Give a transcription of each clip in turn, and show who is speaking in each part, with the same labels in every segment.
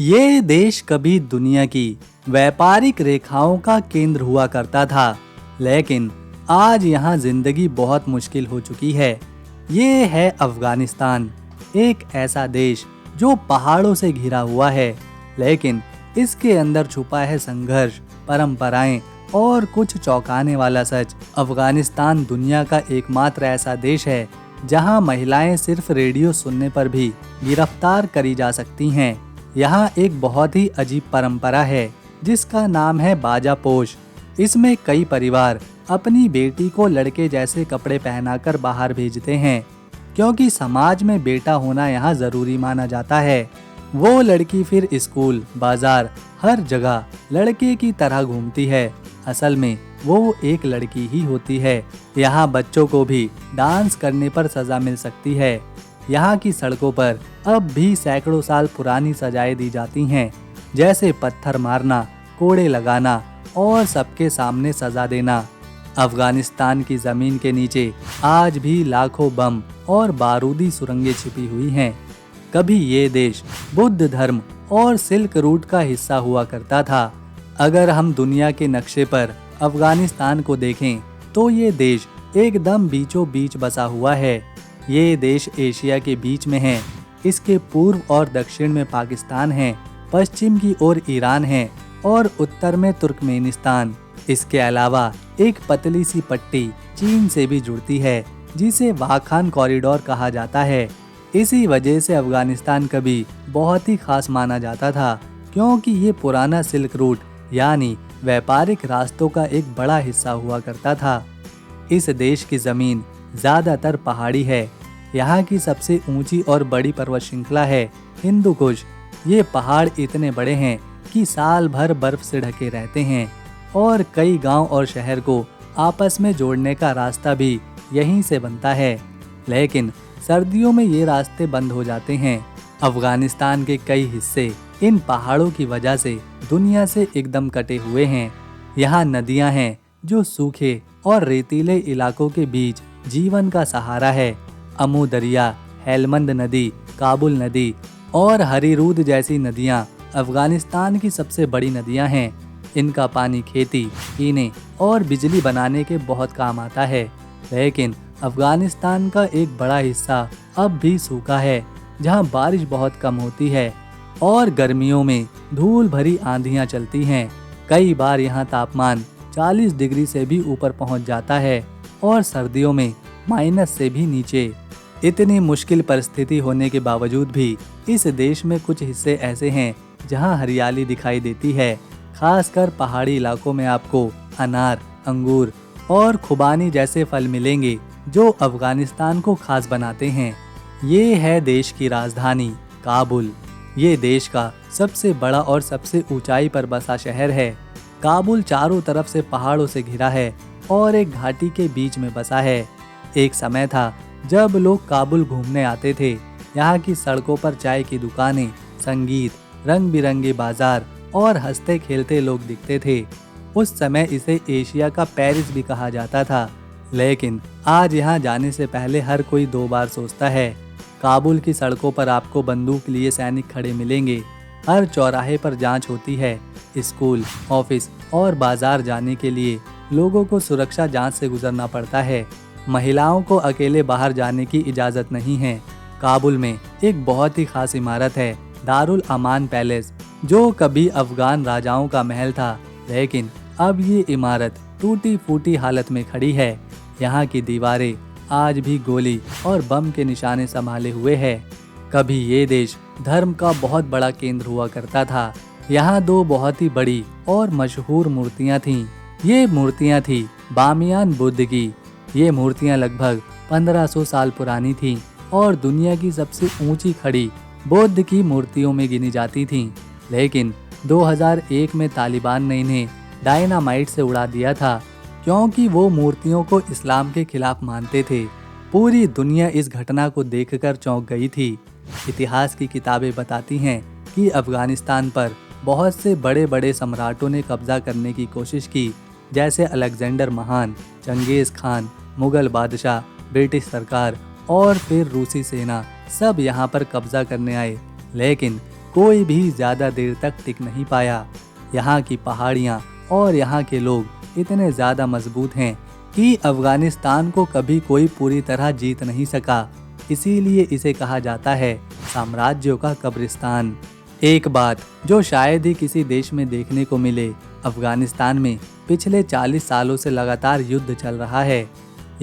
Speaker 1: ये देश कभी दुनिया की व्यापारिक रेखाओं का केंद्र हुआ करता था, लेकिन आज यहाँ जिंदगी बहुत मुश्किल हो चुकी है। ये है अफगानिस्तान, एक ऐसा देश जो पहाड़ों से घिरा हुआ है, लेकिन इसके अंदर छुपा है संघर्ष, परंपराएं और कुछ चौंकाने वाला सच। अफगानिस्तान दुनिया का एकमात्र ऐसा देश है जहां महिलाएं सिर्फ रेडियो सुनने पर भी गिरफ्तार करी जा सकती हैं। यहाँ एक बहुत ही अजीब परंपरा है जिसका नाम है बाजापोश। इसमें कई परिवार अपनी बेटी को लड़के जैसे कपड़े पहनाकर बाहर भेजते हैं, क्योंकि समाज में बेटा होना यहाँ जरूरी माना जाता है। वो लड़की फिर स्कूल, बाजार, हर जगह लड़के की तरह घूमती है। असल में वो एक लड़की ही होती है। यहाँ बच्चों को भी डांस करने पर सजा मिल सकती है। यहाँ की सड़कों पर अब भी सैकड़ों साल पुरानी सजाएं दी जाती हैं, जैसे पत्थर मारना, कोड़े लगाना और सबके सामने सजा देना। अफगानिस्तान की जमीन के नीचे आज भी लाखों बम और बारूदी सुरंगें छिपी हुई हैं। कभी ये देश बुद्ध धर्म और सिल्क रूट का हिस्सा हुआ करता था। अगर हम दुनिया के नक्शे पर अफगानिस्तान को देखें तो ये देश एकदम बीचों बीच बसा हुआ है। ये देश एशिया के बीच में है। इसके पूर्व और दक्षिण में पाकिस्तान है, पश्चिम की ओर ईरान है और उत्तर में तुर्कमेनिस्तान। इसके अलावा एक पतली सी पट्टी चीन से भी जुड़ती है, जिसे वाखान कॉरिडोर कहा जाता है। इसी वजह से अफगानिस्तान कभी बहुत ही खास माना जाता था, क्योंकि ये पुराना सिल्क रूट यानी व्यापारिक रास्तों का एक बड़ा हिस्सा हुआ करता था। इस देश की जमीन ज्यादातर पहाड़ी है। यहाँ की सबसे ऊंची और बड़ी पर्वत श्रृंखला है हिंदू कुश। ये पहाड़ इतने बड़े हैं कि साल भर बर्फ से ढके रहते हैं और कई गांव और शहर को आपस में जोड़ने का रास्ता भी यहीं से बनता है। लेकिन सर्दियों में ये रास्ते बंद हो जाते हैं। अफगानिस्तान के कई हिस्से इन पहाड़ों की वजह से दुनिया से एकदम कटे हुए हैं। यहाँ नदियाँ हैं जो सूखे और रेतीले इलाकों के बीच जीवन का सहारा है। अमू दरिया, हेलमंद नदी, काबुल नदी और हरीरूद जैसी नदियाँ अफगानिस्तान की सबसे बड़ी नदियाँ हैं। इनका पानी खेती, पीने और बिजली बनाने के बहुत काम आता है। लेकिन अफगानिस्तान का एक बड़ा हिस्सा अब भी सूखा है, जहाँ बारिश बहुत कम होती है और गर्मियों में धूल भरी आंधियाँ चलती हैं। कई बार यहाँ तापमान 40 डिग्री से भी ऊपर पहुँच जाता है और सर्दियों में माइनस से भी नीचे। इतनी मुश्किल परिस्थिति होने के बावजूद भी इस देश में कुछ हिस्से ऐसे हैं जहाँ हरियाली दिखाई देती है। खासकर पहाड़ी इलाकों में आपको अनार, अंगूर और खुबानी जैसे फल मिलेंगे जो अफगानिस्तान को खास बनाते हैं। ये है देश की राजधानी काबुल। ये देश का सबसे बड़ा और सबसे ऊंचाई पर बसा शहर है। काबुल चारों तरफ से पहाड़ों से घिरा है और एक घाटी के बीच में बसा है। एक समय था जब लोग काबुल घूमने आते थे। यहाँ की सड़कों पर चाय की दुकानें, संगीत, रंग बिरंगे बाजार और हंसते खेलते लोग दिखते थे। उस समय इसे एशिया का पेरिस भी कहा जाता था। लेकिन आज यहाँ जाने से पहले हर कोई 2 बार सोचता है। काबुल की सड़कों पर आपको बंदूक लिए सैनिक खड़े मिलेंगे। हर चौराहे पर जांच होती है। स्कूल, ऑफिस और बाजार जाने के लिए लोगों को सुरक्षा जांच से गुजरना पड़ता है। महिलाओं को अकेले बाहर जाने की इजाज़त नहीं है। काबुल में एक बहुत ही खास इमारत है, दारुल अमान पैलेस, जो कभी अफगान राजाओं का महल था, लेकिन अब ये इमारत टूटी फूटी हालत में खड़ी है। यहाँ की दीवारें आज भी गोली और बम के निशाने संभाले हुए है। कभी ये देश धर्म का बहुत बड़ा केंद्र हुआ करता था। यहाँ 2 बहुत ही बड़ी और मशहूर मूर्तियाँ थीं। ये मूर्तियाँ थी बामियान बुद्ध की। ये मूर्तियाँ लगभग 1500 साल पुरानी थीं और दुनिया की सबसे ऊंची खड़ी बुद्ध की मूर्तियों में गिनी जाती थीं। लेकिन 2001 में तालिबान ने इन्हें डायनामाइट से उड़ा दिया था, क्योंकि वो मूर्तियों को इस्लाम के खिलाफ मानते थे। पूरी दुनिया इस घटना को देखकर चौंक गई थी। इतिहास की किताबें बताती हैं कि अफगानिस्तान पर बहुत से बड़े बड़े सम्राटों ने कब्जा करने की कोशिश की, जैसे अलेक्जेंडर महान, चंगेज खान, मुगल बादशाह, ब्रिटिश सरकार और फिर रूसी सेना सब यहाँ पर कब्जा करने आए। लेकिन कोई भी ज़्यादा देर तक टिक नहीं पाया। यहाँ की पहाड़ियाँ और यहाँ के लोग इतने ज़्यादा मजबूत हैं कि अफगानिस्तान को कभी कोई पूरी तरह जीत नहीं सका। इसीलिए इसे कहा जाता है साम्राज्यों का कब्रिस्तान। एक बात जो शायद ही किसी देश में देखने को मिले, अफगानिस्तान में पिछले 40 सालों से लगातार युद्ध चल रहा है।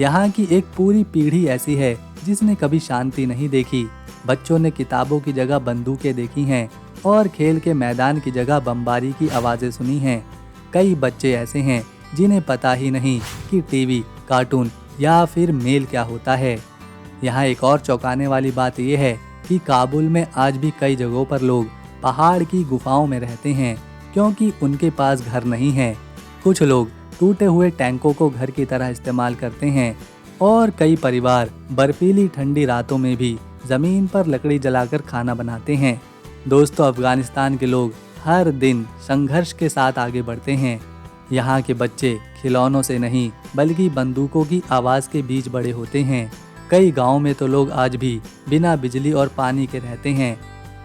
Speaker 1: यहाँ की एक पूरी पीढ़ी ऐसी है जिसने कभी शांति नहीं देखी। बच्चों ने किताबों की जगह बंदूकें देखी हैं और खेल के मैदान की जगह बमबारी की आवाज़ें सुनी हैं। कई बच्चे ऐसे हैं जिन्हें पता ही नहीं कि टीवी, कार्टून या फिर मेल क्या होता है। यहाँ एक और चौंकाने वाली बात यह है कि काबुल में आज भी कई जगहों पर लोग पहाड़ की गुफाओं में रहते हैं क्योंकि उनके पास घर नहीं है। कुछ लोग टूटे हुए टैंकों को घर की तरह इस्तेमाल करते हैं और कई परिवार बर्फीली ठंडी रातों में भी ज़मीन पर लकड़ी जलाकर खाना बनाते हैं। दोस्तों, अफगानिस्तान के लोग हर दिन संघर्ष के साथ आगे बढ़ते हैं। यहाँ के बच्चे खिलौनों से नहीं बल्कि बंदूकों की आवाज़ के बीच बड़े होते हैं। कई गांवों में तो लोग आज भी बिना बिजली और पानी के रहते हैं।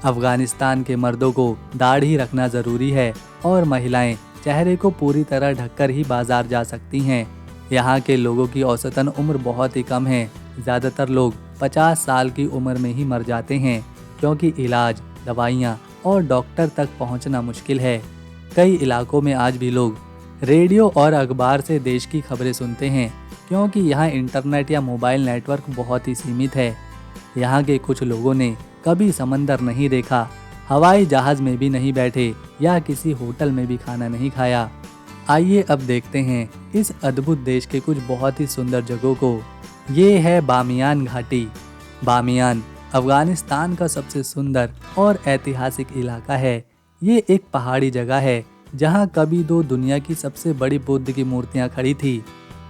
Speaker 1: अफगानिस्तान के मर्दों को दाढ़ी रखना ज़रूरी है और महिलाएं चेहरे को पूरी तरह ढककर ही बाजार जा सकती हैं। यहाँ के लोगों की औसतन उम्र बहुत ही कम है। ज़्यादातर लोग 50 साल की उम्र में ही मर जाते हैं क्योंकि इलाज, दवाइयाँ और डॉक्टर तक पहुँचना मुश्किल है। कई इलाकों में आज भी लोग रेडियो और अखबार से देश की खबरें सुनते हैं क्योंकि यहाँ इंटरनेट या मोबाइल नेटवर्क बहुत ही सीमित है। यहाँ के कुछ लोगों ने कभी समंदर नहीं देखा, हवाई जहाज़ में भी नहीं बैठे या किसी होटल में भी खाना नहीं खाया। आइए अब देखते हैं इस अद्भुत देश के कुछ बहुत ही सुंदर जगहों को। ये है बामियान घाटी। बामियान अफगानिस्तान का सबसे सुंदर और ऐतिहासिक इलाका है। ये एक पहाड़ी जगह है जहाँ कभी दो दुनिया की सबसे बड़ी बुद्ध की मूर्तियाँ खड़ी थी।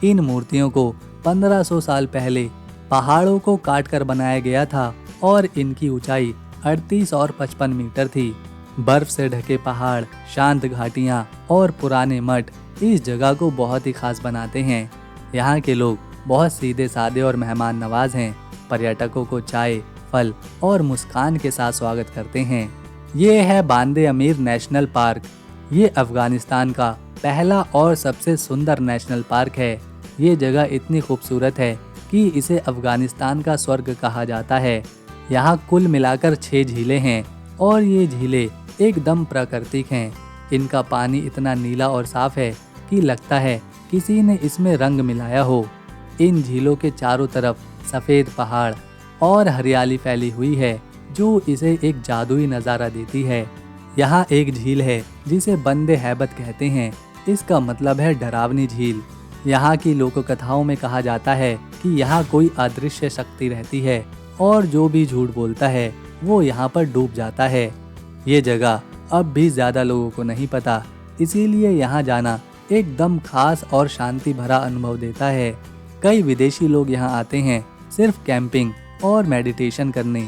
Speaker 1: इन मूर्तियों को 1500 साल पहले पहाड़ों को काटकर बनाया गया था और इनकी ऊंचाई 38 और 55 मीटर थी। बर्फ से ढके पहाड़, शांत घाटियाँ और पुराने मठ इस जगह को बहुत ही खास बनाते हैं। यहाँ के लोग बहुत सीधे सादे और मेहमान नवाज हैं। पर्यटकों को चाय, फल और मुस्कान के साथ स्वागत करते हैं। ये है बांदे अमीर नेशनल पार्क। ये अफगानिस्तान का पहला और सबसे सुंदर नेशनल पार्क है। ये जगह इतनी खूबसूरत है कि इसे अफगानिस्तान का स्वर्ग कहा जाता है। यहाँ कुल मिलाकर 6 झीलें हैं और ये झीलें एकदम प्राकृतिक हैं। इनका पानी इतना नीला और साफ है कि लगता है किसी ने इसमें रंग मिलाया हो। इन झीलों के चारों तरफ सफ़ेद पहाड़ और हरियाली फैली हुई है जो इसे एक जादुई नज़ारा देती है। यहाँ एक झील है जिसे बंदे हैबत कहते हैं। इसका मतलब है डरावनी झील। यहाँ की लोक कथाओं में कहा जाता है कि यहाँ कोई अदृश्य शक्ति रहती है और जो भी झूठ बोलता है वो यहाँ पर डूब जाता है। ये जगह अब भी ज़्यादा लोगों को नहीं पता, इसीलिए यहाँ जाना एकदम खास और शांति भरा अनुभव देता है। कई विदेशी लोग यहाँ आते हैं सिर्फ कैंपिंग और मेडिटेशन करने।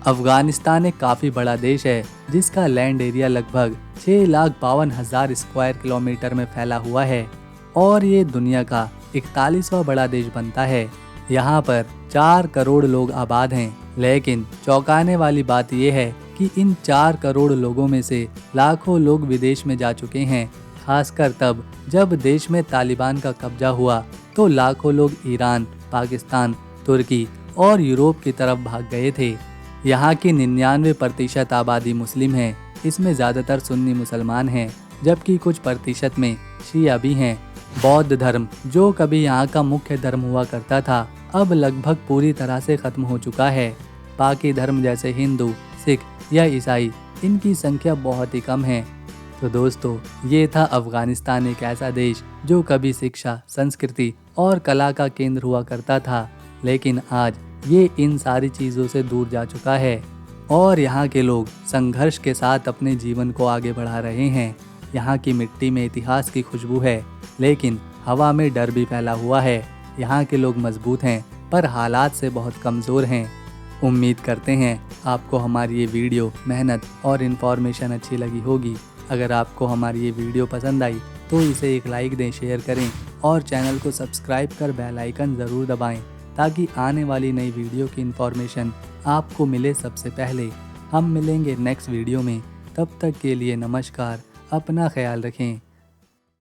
Speaker 1: अफगानिस्तान एक काफ़ी बड़ा देश है जिसका लैंड एरिया लगभग 6,52,000 स्क्वायर किलोमीटर में फैला हुआ है और ये दुनिया का 41वां बड़ा देश बनता है। यहाँ पर 4 करोड़ लोग आबाद हैं, लेकिन चौंकाने वाली बात यह है कि इन 4 करोड़ लोगों में से लाखों लोग विदेश में जा चुके हैं। खासकर तब जब देश में तालिबान का कब्जा हुआ तो लाखों लोग ईरान, पाकिस्तान, तुर्की और यूरोप की तरफ भाग गए थे। यहाँ की 99% आबादी मुस्लिम है। इसमें ज़्यादातर सुन्नी मुसलमान हैं, जबकि कुछ प्रतिशत में शिया भी हैं। बौद्ध धर्म, जो कभी यहाँ का मुख्य धर्म हुआ करता था, अब लगभग पूरी तरह से खत्म हो चुका है। बाकी धर्म जैसे हिंदू, सिख या ईसाई, इनकी संख्या बहुत ही कम है। तो दोस्तों, ये था अफगानिस्तान, एक ऐसा देश जो कभी शिक्षा, संस्कृति और कला का केंद्र हुआ करता था, लेकिन आज ये इन सारी चीज़ों से दूर जा चुका है और यहाँ के लोग संघर्ष के साथ अपने जीवन को आगे बढ़ा रहे हैं। यहाँ की मिट्टी में इतिहास की खुशबू है, लेकिन हवा में डर भी फैला हुआ है। यहाँ के लोग मजबूत हैं पर हालात से बहुत कमज़ोर हैं। उम्मीद करते हैं आपको हमारी ये वीडियो, मेहनत और इन्फॉर्मेशन अच्छी लगी होगी। अगर आपको हमारी ये वीडियो पसंद आई तो इसे एक लाइक दें, शेयर करें और चैनल को सब्सक्राइब कर बेल आइकन ज़रूर दबाएं ताकि आने वाली नई वीडियो की इन्फॉर्मेशन आपको मिले सबसे पहले। हम मिलेंगे नेक्स्ट वीडियो में। तब तक के लिए नमस्कार, अपना ख्याल रखें।